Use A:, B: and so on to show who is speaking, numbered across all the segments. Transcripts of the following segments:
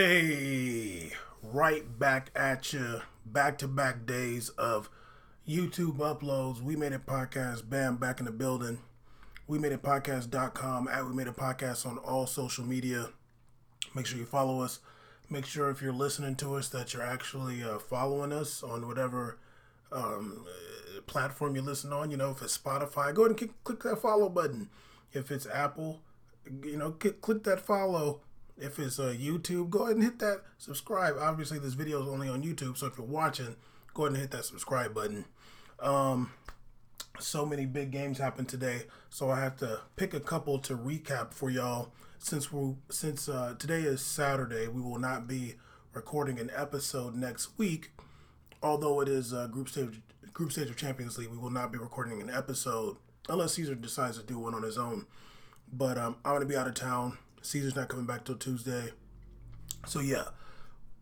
A: Hey, right back at you. Back-to-back days of YouTube uploads. We Made It Podcast. Bam, back in the building. We Made It Podcast.com. At We Made It Podcast on all social media. Make sure you follow us. Make sure if you're listening to us that you're actually following us on whatever platform you listen on. You know, if it's Spotify, go ahead and click that follow button. If it's Apple, click that follow. If it's YouTube, go ahead and hit that subscribe. Obviously, this video is only on YouTube, so if you're watching, go ahead and hit that subscribe button. So many big games happened today, so I have to pick a couple to recap for y'all. Since today is Saturday, we will not be recording an episode next week. Although it is group stage of Champions League, we will not be recording an episode unless Caesar decides to do one on his own. But I'm going to be out of town. Caesar's not coming back till Tuesday. So yeah,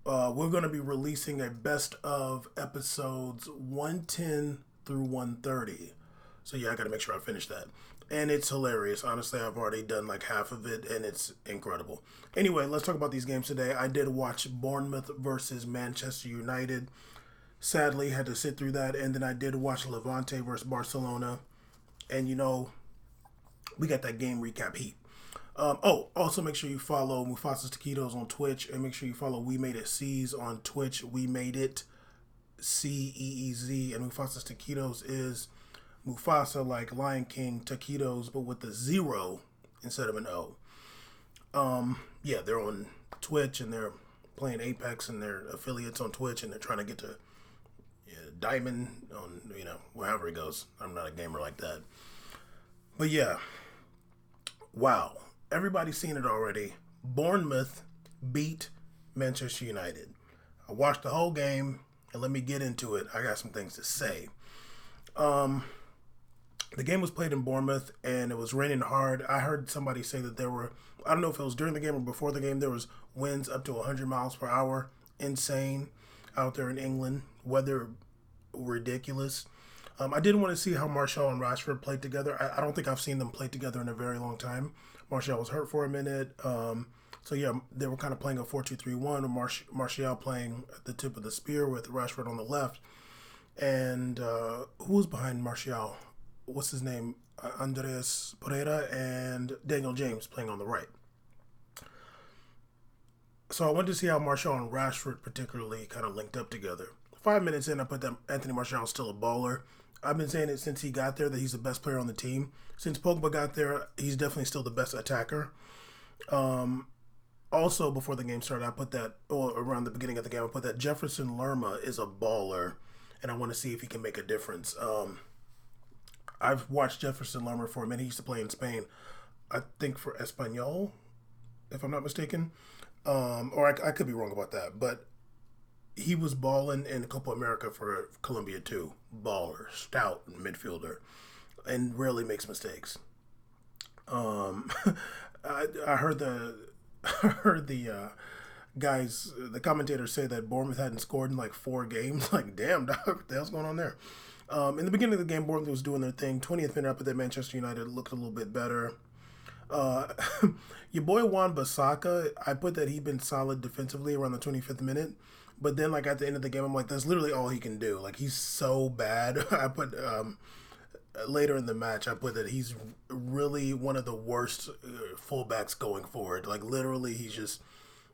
A: we're going to be releasing a best of episodes 110 through 130. So yeah, I got to make sure I finish that. And it's hilarious. Honestly, I've already done like half of it, and it's incredible. Anyway, let's talk about these games today. I did watch Bournemouth versus Manchester United. Sadly, had to sit through that. And then I did watch Levante versus Barcelona. And, you know, we got that game recap heat. Also make sure you follow Mufasa's Taquitos on Twitch, and make sure you follow We Made It C's on Twitch. We Made It CEEZ, and Mufasa's Taquitos is Mufasa like Lion King taquitos, but with a 0 instead of an O. Yeah, they're on Twitch, and they're playing Apex, and they're affiliates on Twitch, and they're trying to get to Diamond on, wherever it goes. I'm not a gamer like that. But yeah, wow. Everybody's seen it already. Bournemouth beat Manchester United. I watched the whole game, and let me get into it. I got some things to say. The game was played in Bournemouth, and it was raining hard. I heard somebody say that there were, I don't know if it was during the game or before the game, there was winds up to 100 miles per hour. Insane out there in England. Weather ridiculous. I did want to see how Martial and Rashford played together. I don't think I've seen them play together in a very long time. Martial was hurt for a minute. So yeah, they were kind of playing a 4-2-3-1. Martial playing at the tip of the spear with Rashford on the left. And who was behind Martial? What's his name? Andres Pereira and Daniel James playing on the right. So I wanted to see how Martial and Rashford particularly kind of linked up together. 5 minutes in, I put that Anthony Martial is still a baller. I've been saying it since he got there that he's the best player on the team. Since Pogba got there, he's definitely still the best attacker. Also, before the game started, I put that, or around the beginning of the game, I put that Jefferson Lerma is a baller, and I want to see if he can make a difference. I've watched Jefferson Lerma for a minute. He used to play in Spain, I think for Espanyol, if I'm not mistaken. Or I could be wrong about that, but he was balling in Copa America for Colombia too. Baller, stout midfielder, and rarely makes mistakes. I heard the guys, the commentators say that Bournemouth hadn't scored in like 4 games. Like, damn, dog, what the hell's going on there? In the beginning of the game, Bournemouth was doing their thing. 20th minute up at that Manchester United looked a little bit better. Your boy Wan-Bissaka, I put that he'd been solid defensively around the 25th minute. But then, like, at the end of the game, I'm like, that's literally all he can do. Like, he's so bad. I put, later in the match, I put that he's really one of the worst fullbacks going forward. Like, literally, he's just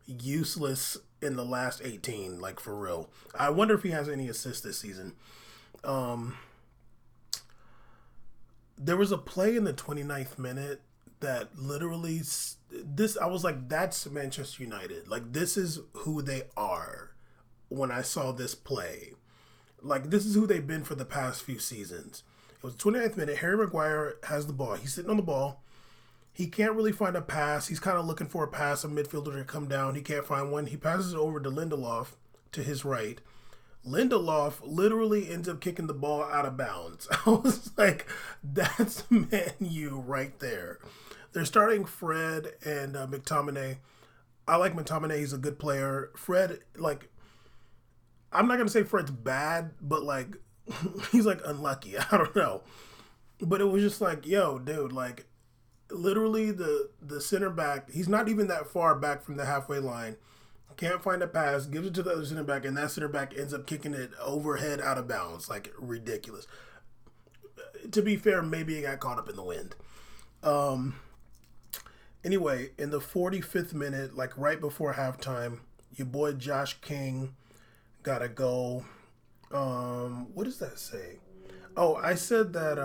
A: useless in the last 18, like, for real. I wonder if he has any assists this season. There was a play in the 29th minute that literally, I was like, that's Manchester United. Like, this is who they are. When I saw this play, like, this is who they've been for the past few seasons. It was the 29th minute. Harry Maguire has the ball. He's sitting on the ball. He can't really find a pass. He's kind of looking for a pass, a midfielder to come down. He can't find one. He passes it over to Lindelof to his right. Lindelof literally ends up kicking the ball out of bounds. I was like, that's Man U right there. They're starting Fred and McTominay. I like McTominay. He's a good player. Fred, like, I'm not going to say Fred's bad, but, like, he's, like, unlucky. I don't know. But it was just like, yo, dude, like, literally the center back, he's not even that far back from the halfway line. can't find a pass, gives it to the other center back, and that center back ends up kicking it overhead out of bounds. Like, ridiculous. To be fair, maybe it got caught up in the wind. Anyway, in the 45th minute, like right before halftime, your boy Josh King got a goal. What does that say? Oh, I said that.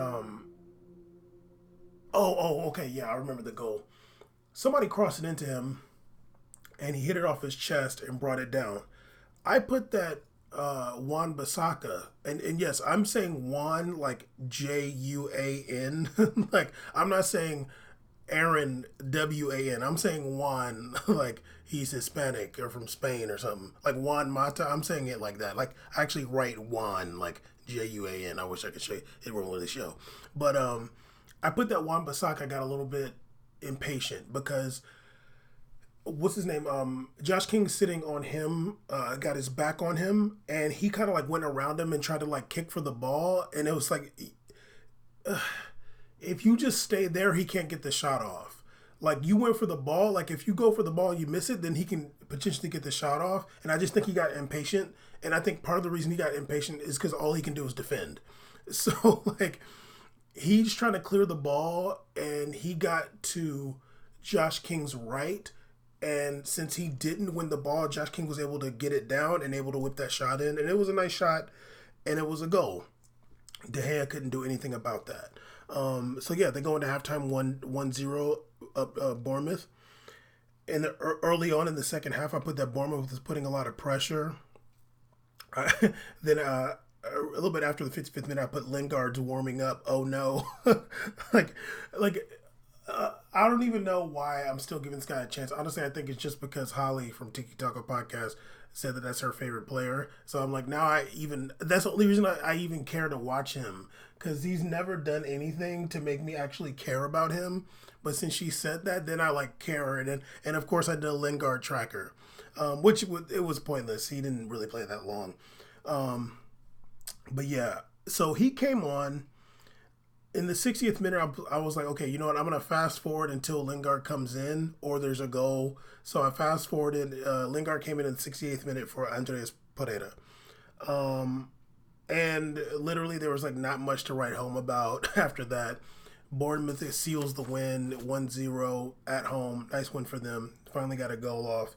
A: Okay, yeah, I remember the goal. Somebody crossed it into him, and he hit it off his chest and brought it down. I put that Juan Bissaka, and yes, I'm saying Juan like Juan, like I'm not saying Aaron Wan. I'm saying Juan like he's Hispanic or from Spain or something. Like Juan Mata. I'm saying it like that. Like I actually write Juan like Juan. I wish I could show you. It won't really show, but I put that Juan Bissaka got a little bit impatient because what's his name? Josh King sitting on him, got his back on him, and he kind of like went around him and tried to like kick for the ball, and it was like, if you just stay there, he can't get the shot off. Like you went for the ball, like if you go for the ball and you miss it, then he can potentially get the shot off. And I just think he got impatient, and I think part of the reason he got impatient is because all he can do is defend. So like he's trying to clear the ball, and he got to Josh King's right. And since he didn't win the ball, Josh King was able to get it down and able to whip that shot in. And it was a nice shot, and it was a goal. De Gea couldn't do anything about that. So, yeah, they go into halftime 1-0 up Bournemouth. And early on in the second half, I put that Bournemouth was putting a lot of pressure. Then a little bit after the 55th minute, I put Lingard's warming up. Oh, no. I don't even know why I'm still giving this guy a chance. Honestly, I think it's just because Holly from Tiki Taka Podcast said that that's her favorite player. So I'm like, that's the only reason I even care to watch him, because he's never done anything to make me actually care about him. But since she said that, then I like care. And of course I did a Lingard tracker, which it was pointless. He didn't really play that long. But yeah, so he came on. In the 60th minute, I was like, okay, you know what? I'm going to fast forward until Lingard comes in or there's a goal. So I fast forwarded. Lingard came in the 68th minute for Andreas Pereira. And literally there was like not much to write home about after that. Bournemouth seals the win, 1-0 at home. Nice win for them. Finally got a goal off.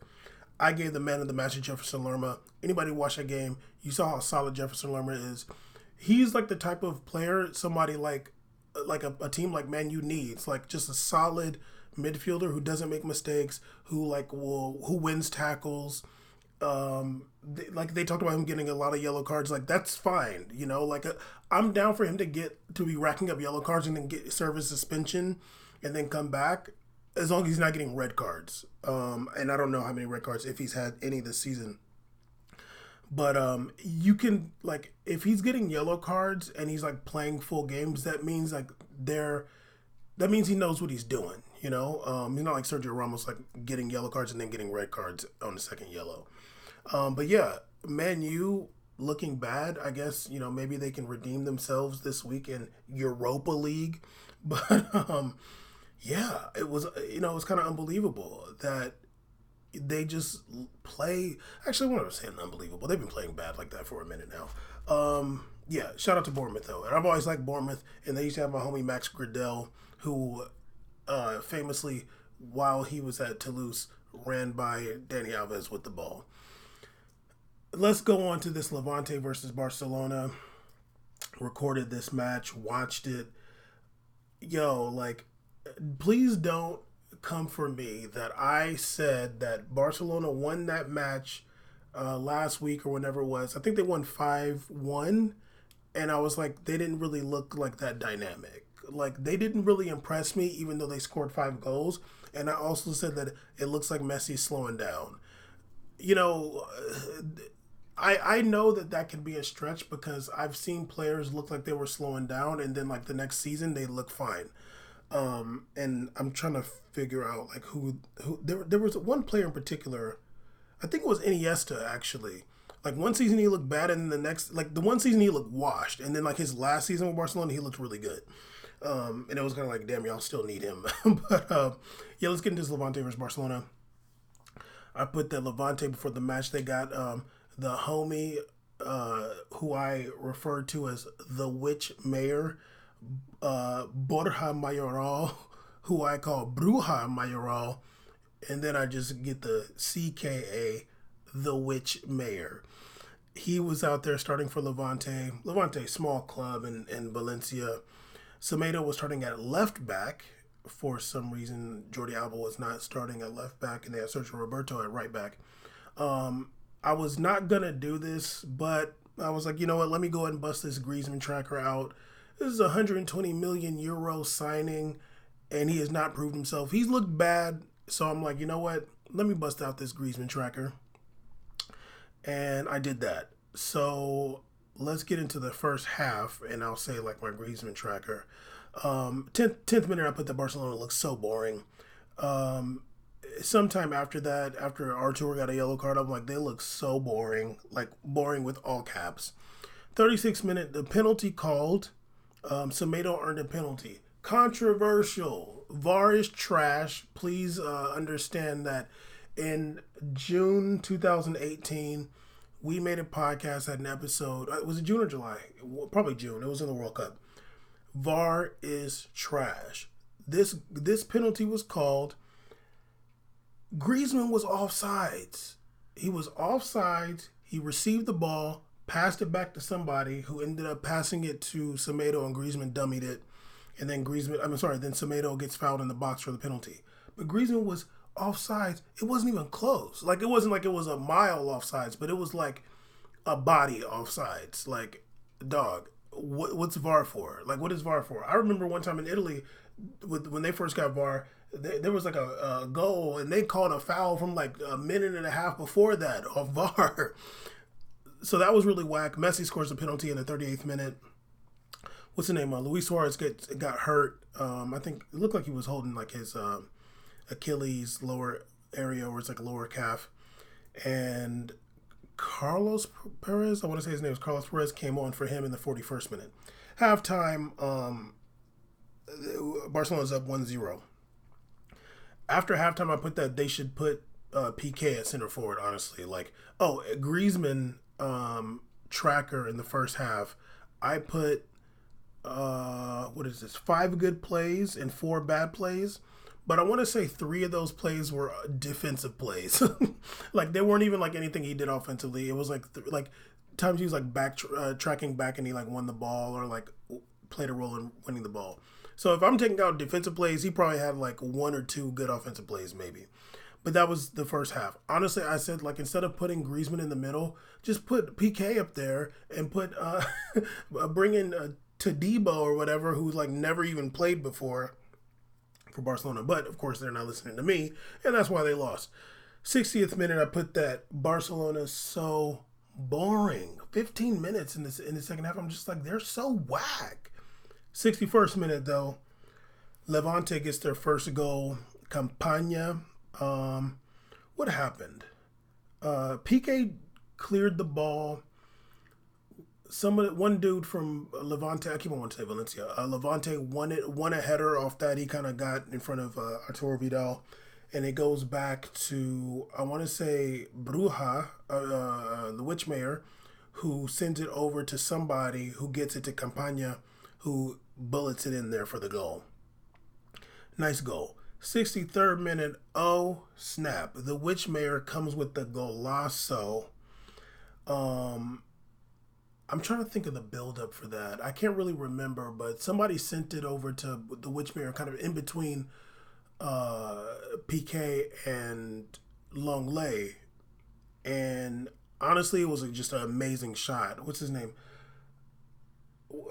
A: I gave the man of the match to Jefferson Lerma. Anybody watch that game, you saw how solid Jefferson Lerma is. He's like the type of player somebody like a team like Man U needs, like just a solid midfielder who doesn't make mistakes, who wins tackles. They talked about him getting a lot of yellow cards. Like that's fine, you know. I'm down for him to be racking up yellow cards and then serve his suspension and then come back, as long as he's not getting red cards. And I don't know how many red cards, if he's had any this season. But you can, like, if he's getting yellow cards and he's like playing full games, that means he knows what he's doing, you know. He's not like Sergio Ramos, like getting yellow cards and then getting red cards on the second yellow. But yeah, Man U looking bad. I guess, you know, maybe they can redeem themselves this week in Europa League. But yeah, it was kind of unbelievable that they just play. Actually, I want to say unbelievable. They've been playing bad like that for a minute now. Yeah, shout out to Bournemouth, though. And I've always liked Bournemouth. And they used to have my homie Max Gradel, who famously, while he was at Toulouse, ran by Dani Alves with the ball. Let's go on to this Levante versus Barcelona. Recorded this match, watched it. Yo, like, please don't come for me that I said that Barcelona won that match last week or whenever it was. I think they won 5-1, and I was like, they didn't really look like that dynamic. Like, they didn't really impress me, even though they scored 5 goals. And I also said that it looks like Messi's slowing down. You know, I know that can be a stretch, because I've seen players look like they were slowing down, and then like the next season they look fine. And I'm trying to figure out like who there was one player in particular. I think it was Iniesta, actually. Like one season he looked bad, and then the next, like the one season he looked washed, and then like his last season with Barcelona he looked really good. And it was kind of like, damn, y'all still need him. But yeah, let's get into this Levante versus Barcelona. I put that Levante before the match. They got the homie who I refer to as the Witch Mayor, Borja Mayoral, who I call Bruja Mayoral, and then I just get the CKA, the Witch Mayor. He was out there starting for Levante. Levante, small club in Valencia. Semedo was starting at left back. For some reason, Jordi Alba was not starting at left back, and they had Sergio Roberto at right back. I was not going to do this, but I was like, you know what, let me go ahead and bust this Griezmann tracker out. This is a 120 million euro signing, and he has not proved himself. He's looked bad, so I'm like, you know what, let me bust out this Griezmann tracker. And I did that. So let's get into the first half, and I'll say like my Griezmann tracker. 10th minute, I put that Barcelona looks so boring. Sometime after that, after Artur got a yellow card, I'm like, they look so boring. Like, boring with all caps. 36th minute, the penalty called. Semedo earned a penalty. Controversial. VAR is trash. Please understand that in June 2018, we made a podcast, had an episode. Was it June or July? Probably June. It was in the World Cup. VAR is trash. This penalty was called. Griezmann was offsides. He was offsides. He received the ball, passed it back to somebody who ended up passing it to Semedo, and Griezmann dummied it. And then then Semedo gets fouled in the box for the penalty. But Griezmann was offsides. It wasn't even close. Like, it wasn't like it was a mile offsides, but it was like a body offsides. Like, dog, what's VAR for? Like, what is VAR for? I remember one time in Italy, when they first got VAR, there was like a goal, and they called a foul from like a minute and a half before that off VAR. So that was really whack. Messi scores a penalty in the 38th minute. What's the name? Luis Suarez got hurt. I think it looked like he was holding like his Achilles lower area, or it's like a lower calf. And Carlos Perez, I want to say his name was Carlos Perez, came on for him in the 41st minute. Halftime, Barcelona's up 1-0. After halftime, I put that they should put PK at center forward, honestly. Like, Griezmann tracker in the first half, I put, 5 good plays and 4 bad plays. But I want to say 3 of those plays were defensive plays. Like, they weren't even like anything he did offensively. It was like times he was like tracking back, and he like won the ball, or like played a role in winning the ball. So if I'm taking out defensive plays, he probably had like 1 or 2 good offensive plays maybe. But that was the first half. Honestly, I said, like, instead of putting Griezmann in the middle, just put PK up there and bring in Todibo or whatever, who's like never even played before for Barcelona. But of course, they're not listening to me, and that's why they lost. 60th minute, I put that Barcelona's so boring. 15 minutes in the second half, I'm just like, they're so whack. 61st minute, though, Levante gets their first goal. Campagna. What happened? PK cleared the ball. One dude from Levante, I keep on wanting to say Valencia. Levante won a header off that. He kind of got in front of Arturo Vidal, and it goes back to, I want to say, Bruja, the Witch Mayor, who sends it over to somebody who gets it to Campagna, who bullets it in there for the goal. Nice goal. 63rd minute, oh snap. The Witch Mayor comes with the golazo. I'm trying to think of the build-up for that. I can't really remember, but somebody sent it over to the Witch Mayor kind of in between PK and Longley. And honestly, it was just an amazing shot. What's his name?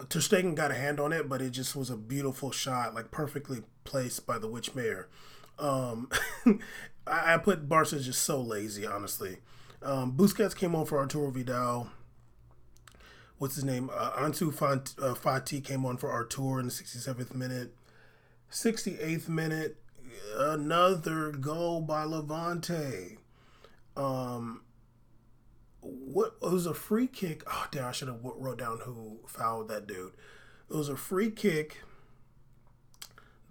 A: Ter Stegen got a hand on it, but it just was a beautiful shot, like perfectly placed by the Witch Mayor. I put Barca just so lazy, honestly. Busquets came on for Arturo Vidal. What's his name? Ansu Fati came on for Artur in the 67th minute. 68th minute, another goal by Levante. What it was a free kick. Oh, damn, I should have wrote down who fouled that dude. It was a free kick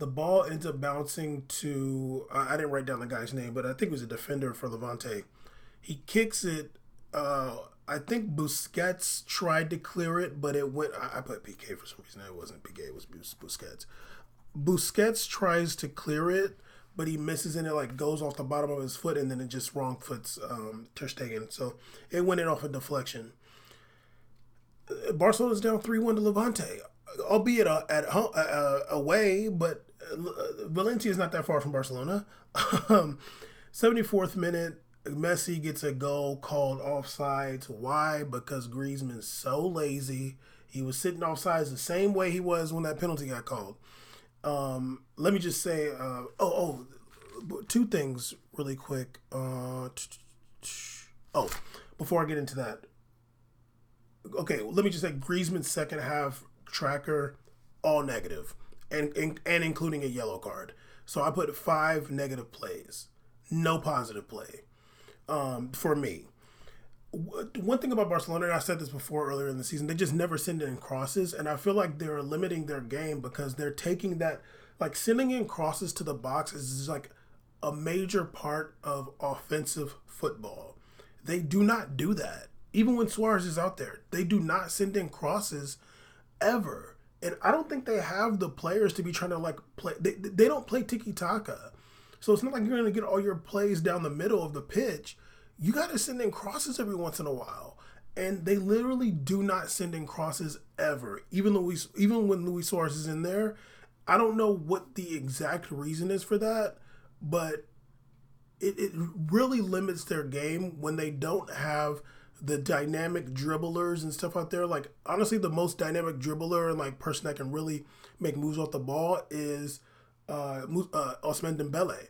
A: The ball ends up bouncing to, I didn't write down the guy's name, but I think it was a defender for Levante. He kicks it. I think Busquets tried to clear it, but it went. I put PK for some reason. It wasn't PK. It was Busquets. Busquets tries to clear it, but he misses and it like goes off the bottom of his foot, and then it just wrong foots Ter Stegen. So it went in off a deflection. Barcelona's down 3-1 to Levante, albeit at home, away, but Valencia is not that far from Barcelona. 74th minute, Messi gets a goal called offsides. Why? Because Griezmann's so lazy. He was sitting offsides the same way he was when that penalty got called. Let me just say, two things really quick. Before I get into that. Okay, let me just say Griezmann's second half tracker, all negative, and including a yellow card. So I put 5 negative plays, no positive play for me. One thing about Barcelona, and I said this before earlier in the season, they just never send in crosses, and I feel like they're limiting their game because they're taking that, like sending in crosses to the box is like a major part of offensive football. They do not do that. Even when Suarez is out there, they do not send in crosses ever. And I don't think they have the players to be trying to like play. They don't play tiki-taka. So it's not like you're going to get all your plays down the middle of the pitch. You got to send in crosses every once in a while. And they literally do not send in crosses ever. Even when Luis Suarez is in there, I don't know what the exact reason is for that, but it really limits their game when they don't have the dynamic dribblers and stuff out there. Like, honestly, the most dynamic dribbler and like person that can really make moves off the ball is Ousmane Dembele.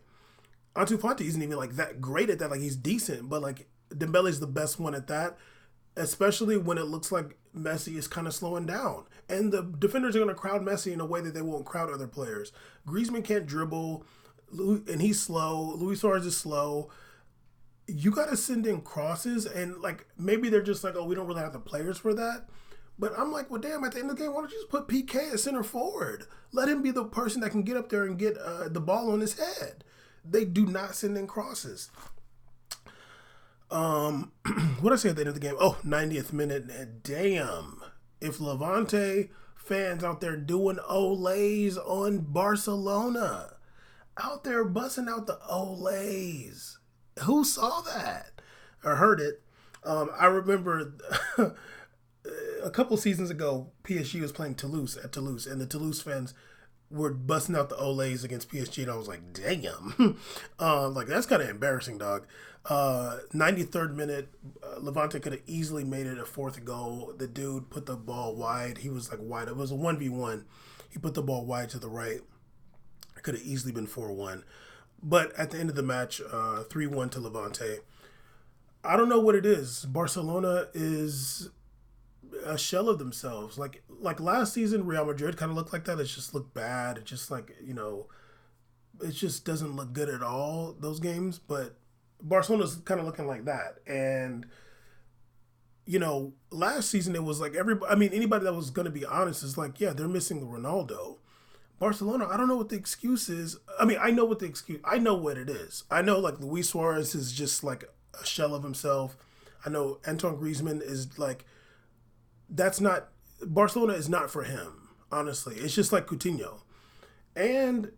A: Ansu Fati isn't even like that great at that. Like, he's decent, but like Dembele's the best one at that, especially when it looks like Messi is kind of slowing down. And the defenders are going to crowd Messi in a way that they won't crowd other players. Griezmann can't dribble, and he's slow. Luis Suarez is slow. You got to send in crosses, and like maybe they're just like, oh, we don't really have the players for that. But I'm like, well, damn, at the end of the game, why don't you just put PK at center forward? Let him be the person that can get up there and get the ball on his head. They do not send in crosses. What did I say at the end of the game? Oh, 90th minute. Damn. If Levante fans out there doing olays on Barcelona, out there busting out the olays. Who saw that or heard it? I remember a couple seasons ago, PSG was playing Toulouse at Toulouse, and the Toulouse fans were busting out the olays against PSG, and I was like, damn. Like, that's kind of embarrassing, dog. 93rd minute, Levante could have easily made it a 4th goal. The dude put the ball wide. He was like wide. It was a 1v1. He put the ball wide to the right. It could have easily been 4-1. But at the end of the match, 3-1 to Levante. I don't know what it is. Barcelona is a shell of themselves. Like last season, Real Madrid kind of looked like that. It just looked bad. It just like, it just doesn't look good at all, those games. But Barcelona's kind of looking like that. And, last season it was like anybody that was going to be honest is like, yeah, they're missing Ronaldo. Barcelona, I don't know what the excuse is. I know what it is. I know like Luis Suarez is just like a shell of himself. I know Antoine Griezmann is like, Barcelona is not for him, honestly. It's just like Coutinho. And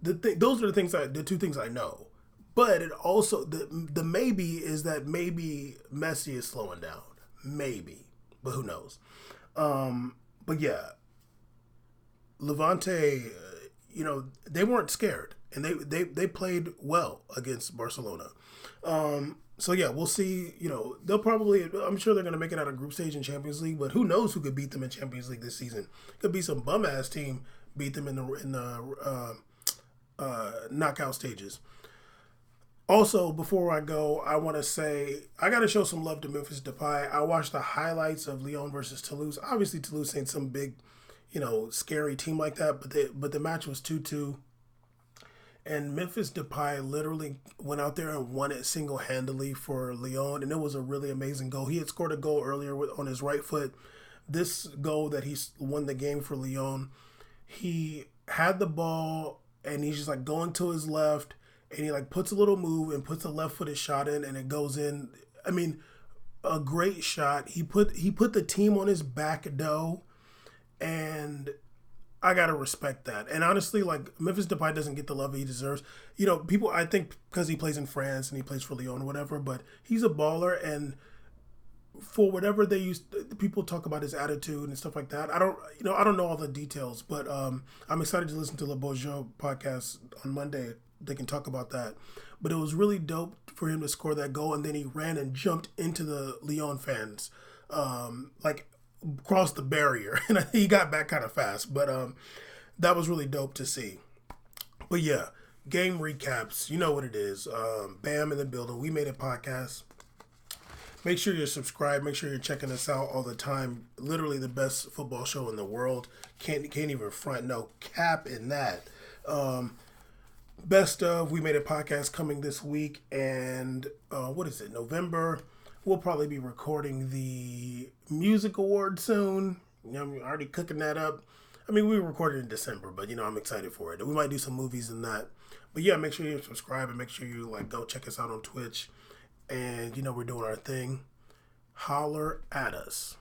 A: those are the 2 things I know. But it also, the maybe is that maybe Messi is slowing down. Maybe. But who knows? But yeah. Levante, they weren't scared, and they played well against Barcelona. So yeah, we'll see. They'll probably, I'm sure they're going to make it out of group stage in Champions League, but who knows who could beat them in Champions League this season? Could be some bum ass team beat them in the knockout stages. Also, before I go, I want to say I got to show some love to Memphis Depay. I watched the highlights of Lyon versus Toulouse. Obviously, Toulouse ain't some big, scary team like that, but the match was 2-2. And Memphis Depay literally went out there and won it single-handedly for Lyon, and it was a really amazing goal. He had scored a goal earlier on his right foot. This goal that he won the game for Lyon, he had the ball and he's just like going to his left and he like puts a little move and puts a left-footed shot in and it goes in. I mean, a great shot. He put the team on his back though, and I gotta respect that. And honestly, like Memphis Depay doesn't get the love he deserves. You know, people I think because he plays in France and he plays for Lyon or whatever, but he's a baller and for whatever people talk about his attitude and stuff like that. I don't know all the details, but I'm excited to listen to Le Beaujeu podcast on Monday. They can talk about that. But it was really dope for him to score that goal, and then he ran and jumped into the Lyon fans, like crossed the barrier, and he got back kind of fast. But that was really dope to see. But yeah, game recaps. You know what it is. Bam in the building. We Made It podcast. Make sure you're subscribed. Make sure you're checking us out all the time. Literally the best football show in the world. Can't even front no cap in that. Best of We Made It podcast coming this week. And what is it? November. We'll probably be recording the music award soon. You know, I'm already cooking that up. I mean, we recorded in December, but, you know, I'm excited for it. We might do some movies and that. But, yeah, make sure you subscribe and make sure you, like, go check us out on Twitch. And, you know, we're doing our thing. Holler at us.